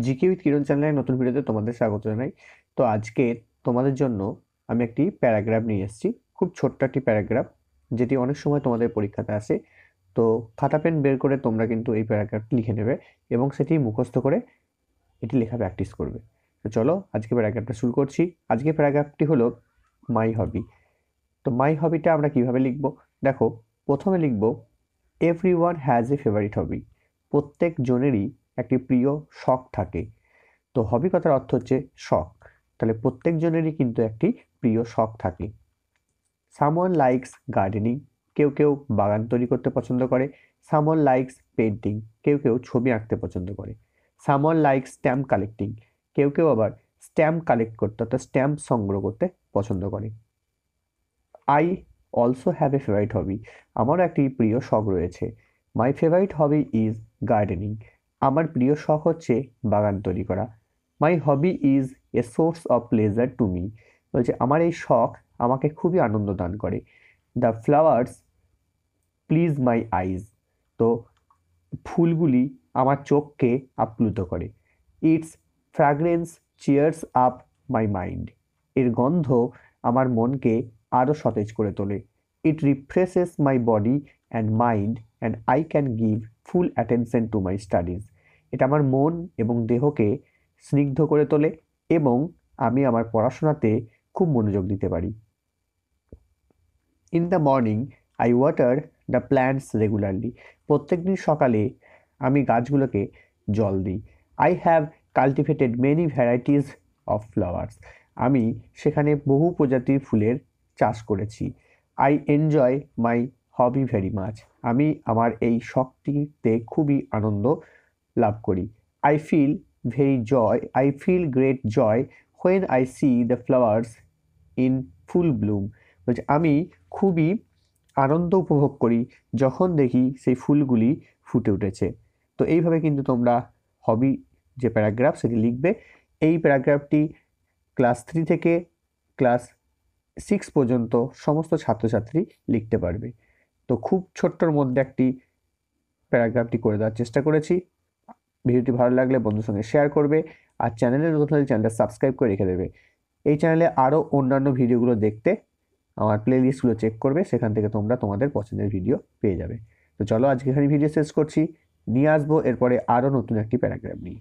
GK with কিরণ চ্যানেলের নতুন ভিডিওতে তোমাদের স্বাগত জানাই। তো আজকে তোমাদের জন্য আমি একটি প্যারাগ্রাফ নিয়ে এসেছি, খুব ছোট্ট একটি প্যারাগ্রাফ, যেটি অনেক সময় তোমাদের পরীক্ষাতে আসে। তো খাতা পেন বের করে তোমরা কিন্তু এই প্যারাগ্রাফটি লিখে নেবে এবং সেটি মুখস্থ করে এটি লেখা প্র্যাকটিস করবে। তো চলো আজকে প্যারাগ্রাফটা শুরু করছি। আজকে প্যারাগ্রাফটি হলো মাই হবি। তো মাই হবিটা আমরা কিভাবে লিখবো? দেখো, প্রথমে লিখবো এভরিওয়ান হ্যাজ এ ফেভারিট হবি। প্রত্যেক জনেরই একটি প্রিয় শখ থাকে। তো হবি কথার অর্থ হচ্ছে শখ, তাহলে প্রত্যেকজনেরই কিন্তু একটি প্রিয় শখ থাকে। সামওয়ান লাইকস গার্ডেনিং, কেউ কেউ বাগান তৈরি করতে পছন্দ করে। সামওয়ান লাইকস পেন্টিং, কেউ কেউ ছবি আঁকতে পছন্দ করে। সামওয়ান লাইকস স্ট্যাম্প কালেক্টিং, কেউ কেউ আবার স্ট্যাম্প কালেক্ট করতে অর্থাৎ স্ট্যাম্প সংগ্রহ করতে পছন্দ করে। I also have a favourite hobby, আমারও একটি প্রিয় শখ রয়েছে। My favourite hobby is gardening, আমার প্রিয় শখ হচ্ছে বাগান তৈরি করা। My hobby is a source of pleasure to me, বলছে আমার এই শখ আমাকে খুবই আনন্দ দান করে। The flowers please my eyes, তো ফুলগুলি আমার চোখকে আপ্লুত করে। Its fragrance cheers up my mind, এর গন্ধ আমার মনকে আরও সতেজ করে তোলে। ইট রিফ্রেশেস my body and mind and I can give full attention to my studies, এটা আমার মন এবং দেহকে স্নিগ্ধ করে তোলে এবং আমি আমার পড়াশোনাতে খুব মনোযোগ দিতে পারি। In the morning I water the plants regularly, প্রত্যেকদিন সকালে আমি গাছগুলোকে জল দিই। I have cultivated many varieties of flowers, আমি সেখানে বহু প্রজাতির ফুলের চাষ করেছি। I enjoy my hobby very much, আমি আমার এই শখটিতে খুবই আনন্দ লাভ করি। I feel great joy when I see the flowers in full bloom, বলছে আমি খুবই আনন্দ উপভোগ করি যখন দেখি সেই ফুলগুলি ফুটে উঠেছে। তো এইভাবে কিন্তু তোমরা হবি যে প্যারাগ্রাফ সেটি লিখবে। এই প্যারাগ্রাফটি ক্লাস 3 থেকে ক্লাস 6 পর্যন্ত সমস্ত ছাত্রছাত্রী লিখতে পারবে। তো খুব ছোট্টর মধ্যে একটি প্যারাগ্রাফটি করে দেওয়ার চেষ্টা করেছি। ভিডিওটি ভালো লাগলে বন্ধুর সঙ্গে শেয়ার করবে, আর চ্যানেলে নতুন হলে চ্যানেলটা সাবস্ক্রাইব করে রেখে দেবে। এই চ্যানেলে আরও অন্যান্য ভিডিওগুলো দেখতে আমার প্লেলিস্টগুলো চেক করবে, সেখান থেকে তোমরা তোমাদের পছন্দের ভিডিও পেয়ে যাবে। তো চলো আজকে এখানে ভিডিও শেষ করছি, নিয়ে আসবো এরপরে আরও নতুন একটি প্যারাগ্রাফ নিয়ে।